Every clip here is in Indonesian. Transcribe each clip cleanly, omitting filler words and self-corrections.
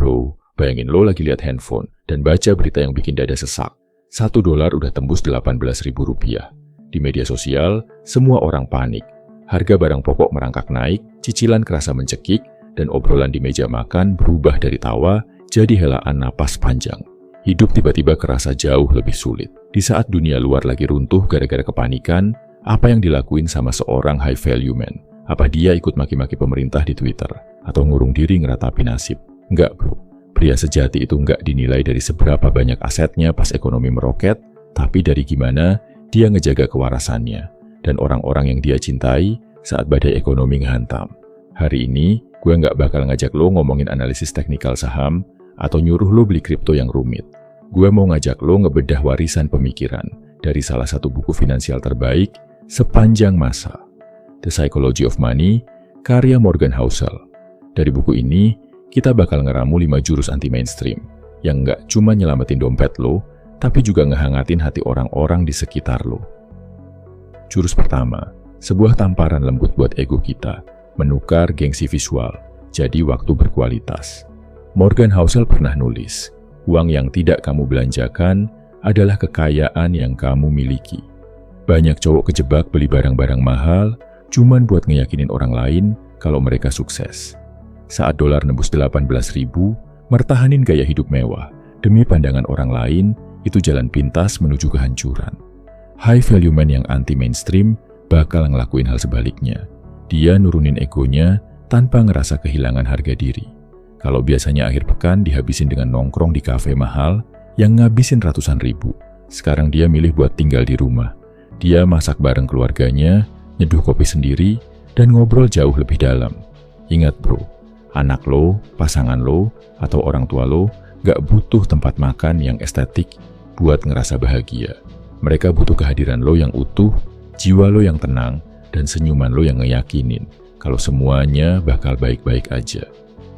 bro, bayangin lo lagi lihat handphone dan baca berita yang bikin dada sesak. $1 udah tembus Rp18.000. Di media sosial, semua orang panik. Harga barang pokok merangkak naik, cicilan kerasa mencekik, dan obrolan di meja makan berubah dari tawa jadi helaan napas panjang. Hidup tiba-tiba kerasa jauh lebih sulit. Di saat dunia luar lagi runtuh gara-gara kepanikan, apa yang dilakuin sama seorang high value man? Apa dia ikut maki-maki pemerintah di Twitter? Atau ngurung diri ngeratapi nasib? Enggak bro, pria sejati itu enggak dinilai dari seberapa banyak asetnya pas ekonomi meroket, tapi dari gimana dia ngejaga kewarasannya dan orang-orang yang dia cintai saat badai ekonomi ngehantam. Hari ini, gue nggak bakal ngajak lo ngomongin analisis teknikal saham atau nyuruh lo beli kripto yang rumit. Gue mau ngajak lo ngebedah warisan pemikiran dari salah satu buku finansial terbaik sepanjang masa, The Psychology of Money, karya Morgan Housel. Dari buku ini, kita bakal ngeramu 5 jurus anti-mainstream yang nggak cuma nyelamatin dompet lo, tapi juga ngehangatin hati orang-orang di sekitar lo. Jurus pertama, sebuah tamparan lembut buat ego kita, menukar gengsi visual jadi waktu berkualitas. Morgan Housel pernah nulis, uang yang tidak kamu belanjakan adalah kekayaan yang kamu miliki. Banyak cowok kejebak beli barang-barang mahal cuman buat ngeyakinin orang lain kalau mereka sukses. Saat dolar nembus 18.000, mertahanin gaya hidup mewah demi pandangan orang lain itu jalan pintas menuju kehancuran. High value man yang anti-mainstream bakal ngelakuin hal sebaliknya. Dia nurunin egonya tanpa ngerasa kehilangan harga diri. Kalau biasanya akhir pekan dihabisin dengan nongkrong di kafe mahal yang ngabisin ratusan ribu, sekarang dia milih buat tinggal di rumah. Dia masak bareng keluarganya, nyeduh kopi sendiri, dan ngobrol jauh lebih dalam. Ingat bro, anak lo, pasangan lo, atau orang tua lo gak butuh tempat makan yang estetik buat ngerasa bahagia. Mereka butuh kehadiran lo yang utuh, jiwa lo yang tenang, dan senyuman lo yang ngeyakinin kalau semuanya bakal baik-baik aja.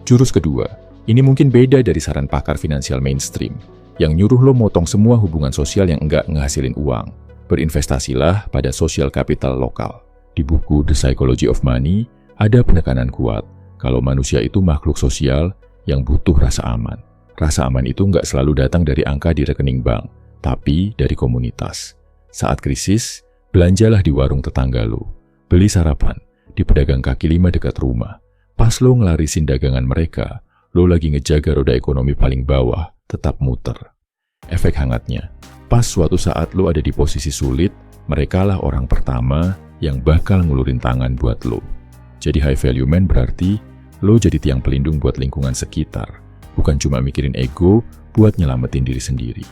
Jurus kedua, ini mungkin beda dari saran pakar finansial mainstream yang nyuruh lo motong semua hubungan sosial yang enggak ngehasilin uang. Berinvestasilah pada social capital lokal. Di buku The Psychology of Money, ada penekanan kuat kalau manusia itu makhluk sosial yang butuh rasa aman. Rasa aman itu nggak selalu datang dari angka di rekening bank, tapi dari komunitas. Saat krisis, belanjalah di warung tetangga lo. Beli sarapan di pedagang kaki lima dekat rumah. Pas lo ngelarisin dagangan mereka, lo lagi ngejaga roda ekonomi paling bawah tetap muter. Efek hangatnya, pas suatu saat lo ada di posisi sulit, merekalah orang pertama yang bakal ngulurin tangan buat lo. Jadi high value man berarti lo jadi tiang pelindung buat lingkungan sekitar, bukan cuma mikirin ego buat nyelamatin diri sendiri.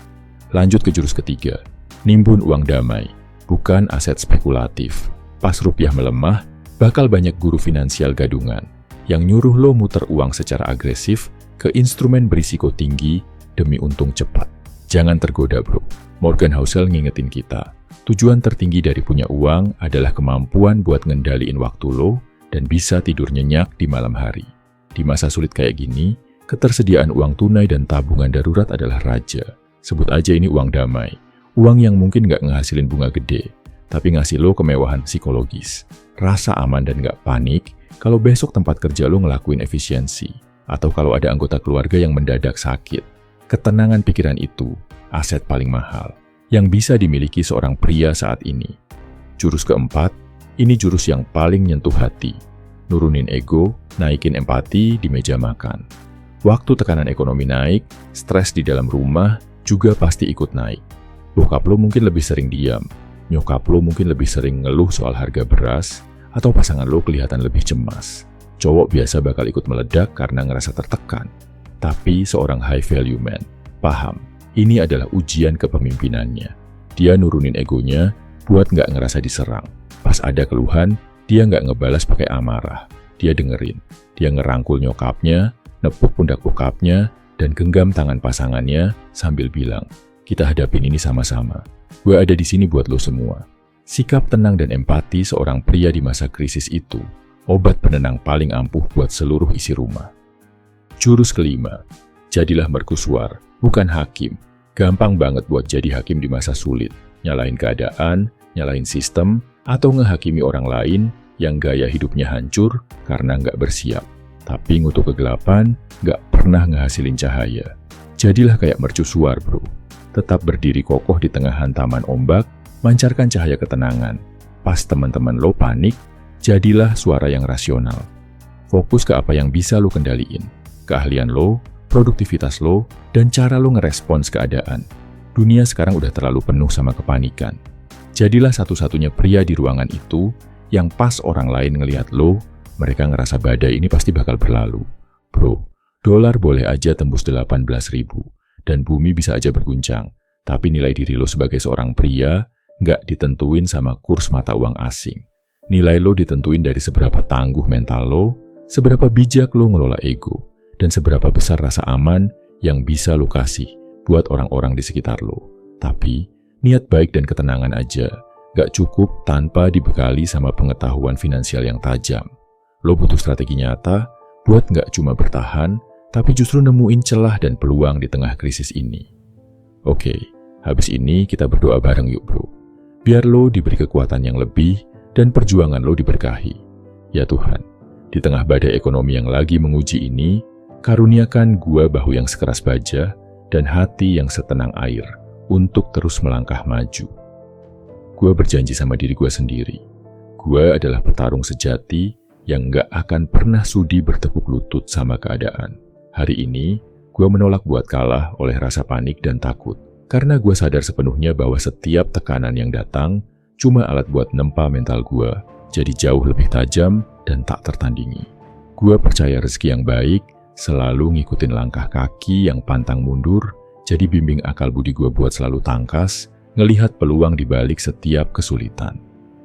Lanjut ke jurus ketiga, nimbun uang damai, bukan aset spekulatif. Pas rupiah melemah, bakal banyak guru finansial gadungan yang nyuruh lo muter uang secara agresif ke instrumen berisiko tinggi demi untung cepat. Jangan tergoda bro. Morgan Housel ngingetin kita, tujuan tertinggi dari punya uang adalah kemampuan buat ngendaliin waktu lo dan bisa tidur nyenyak di malam hari. Di masa sulit kayak gini, ketersediaan uang tunai dan tabungan darurat adalah raja. Sebut aja ini uang damai. Uang yang mungkin nggak ngehasilin bunga gede, tapi ngasih lo kemewahan psikologis, rasa aman dan nggak panik kalau besok tempat kerja lo ngelakuin efisiensi, atau kalau ada anggota keluarga yang mendadak sakit. Ketenangan pikiran itu aset paling mahal yang bisa dimiliki seorang pria saat ini. Jurus keempat, ini jurus yang paling nyentuh hati. Nurunin ego, naikin empati di meja makan. Waktu tekanan ekonomi naik, stres di dalam rumah juga pasti ikut naik. Bokap lo mungkin lebih sering diam, nyokap lo mungkin lebih sering ngeluh soal harga beras, atau pasangan lo kelihatan lebih cemas. Cowok biasa bakal ikut meledak karena ngerasa tertekan. Tapi seorang high value man paham, ini adalah ujian kepemimpinannya. Dia nurunin egonya buat nggak ngerasa diserang. Pas ada keluhan, dia nggak ngebalas pakai amarah. Dia dengerin, dia ngerangkul nyokapnya, nepuk pundak bokapnya, dan genggam tangan pasangannya sambil bilang, kita hadapin ini sama-sama. Gue ada di sini buat lo semua. Sikap tenang dan empati seorang pria di masa krisis itu, obat penenang paling ampuh buat seluruh isi rumah. Jurus kelima, jadilah mercusuar, bukan hakim. Gampang banget buat jadi hakim di masa sulit, nyalain keadaan, nyalain sistem, atau ngehakimi orang lain yang gaya hidupnya hancur karena nggak bersiap. Tapi ngutuk kegelapan nggak pernah pernah ngehasilin cahaya. Jadilah kayak mercusuar, bro. Tetap berdiri kokoh di tengah hantaman ombak, mancarkan cahaya ketenangan. Pas teman-teman lo panik, jadilah suara yang rasional. Fokus ke apa yang bisa lo kendaliin. Keahlian lo, produktivitas lo, dan cara lo ngerespons keadaan. Dunia sekarang udah terlalu penuh sama kepanikan. Jadilah satu-satunya pria di ruangan itu yang pas orang lain ngelihat lo, mereka ngerasa badai ini pasti bakal berlalu. Bro, dolar boleh aja tembus 18.000 dan bumi bisa aja berguncang, tapi nilai diri lo sebagai seorang pria nggak ditentuin sama kurs mata uang asing. Nilai lo ditentuin dari seberapa tangguh mental lo, seberapa bijak lo ngelola ego, dan seberapa besar rasa aman yang bisa lo kasih buat orang-orang di sekitar lo. Tapi, niat baik dan ketenangan aja gak cukup tanpa dibekali sama pengetahuan finansial yang tajam. Lo butuh strategi nyata buat gak cuma bertahan, tapi justru nemuin celah dan peluang di tengah krisis ini. Oke, habis ini kita berdoa bareng yuk bro. Biar lo diberi kekuatan yang lebih dan perjuangan lo diberkahi. Ya Tuhan, di tengah badai ekonomi yang lagi menguji ini, karuniakan gua bahu yang sekeras baja dan hati yang setenang air untuk terus melangkah maju. Gua berjanji sama diri gua sendiri. Gua adalah petarung sejati yang gak akan pernah sudi bertekuk lutut sama keadaan. Hari ini, gua menolak buat kalah oleh rasa panik dan takut. Karena gua sadar sepenuhnya bahwa setiap tekanan yang datang cuma alat buat nempa mental gua jadi jauh lebih tajam dan tak tertandingi. Gua percaya rezeki yang baik selalu ngikutin langkah kaki yang pantang mundur. Jadi bimbing akal budi gue buat selalu tangkas, ngelihat peluang di balik setiap kesulitan.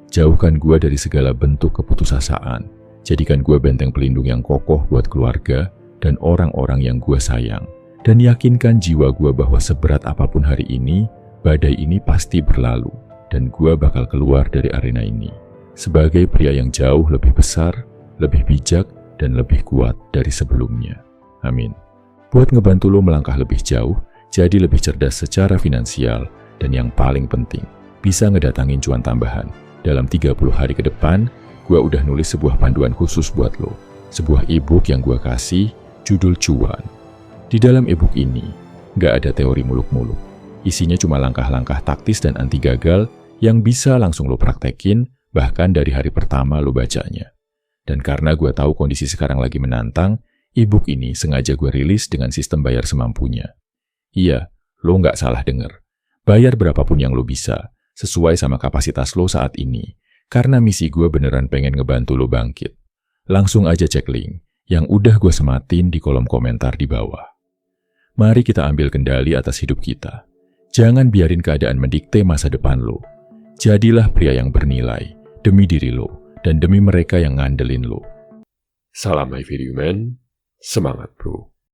Jauhkan gue dari segala bentuk keputusasaan. Jadikan gue benteng pelindung yang kokoh buat keluarga dan orang-orang yang gue sayang. Dan yakinkan jiwa gue bahwa seberat apapun hari ini, badai ini pasti berlalu. Dan gue bakal keluar dari arena ini sebagai pria yang jauh lebih besar, lebih bijak, dan lebih kuat dari sebelumnya. Amin. Buat ngebantu lo melangkah lebih jauh, jadi lebih cerdas secara finansial, dan yang paling penting, bisa ngedatangin cuan tambahan. Dalam 30 hari ke depan, gue udah nulis sebuah panduan khusus buat lo. Sebuah e-book yang gue kasih, judul Cuan. Di dalam e-book ini, nggak ada teori muluk-muluk. Isinya cuma langkah-langkah taktis dan anti gagal yang bisa langsung lo praktekin, bahkan dari hari pertama lo bacanya. Dan karena gue tahu kondisi sekarang lagi menantang, e-book ini sengaja gue rilis dengan sistem bayar semampunya. Iya, lo nggak salah denger. Bayar berapapun yang lo bisa, sesuai sama kapasitas lo saat ini. Karena misi gue beneran pengen ngebantu lo bangkit. Langsung aja cek link yang udah gue sematin di kolom komentar di bawah. Mari kita ambil kendali atas hidup kita. Jangan biarin keadaan mendikte masa depan lo. Jadilah pria yang bernilai, demi diri lo, dan demi mereka yang ngandelin lo. Salam My Video Man, semangat bro.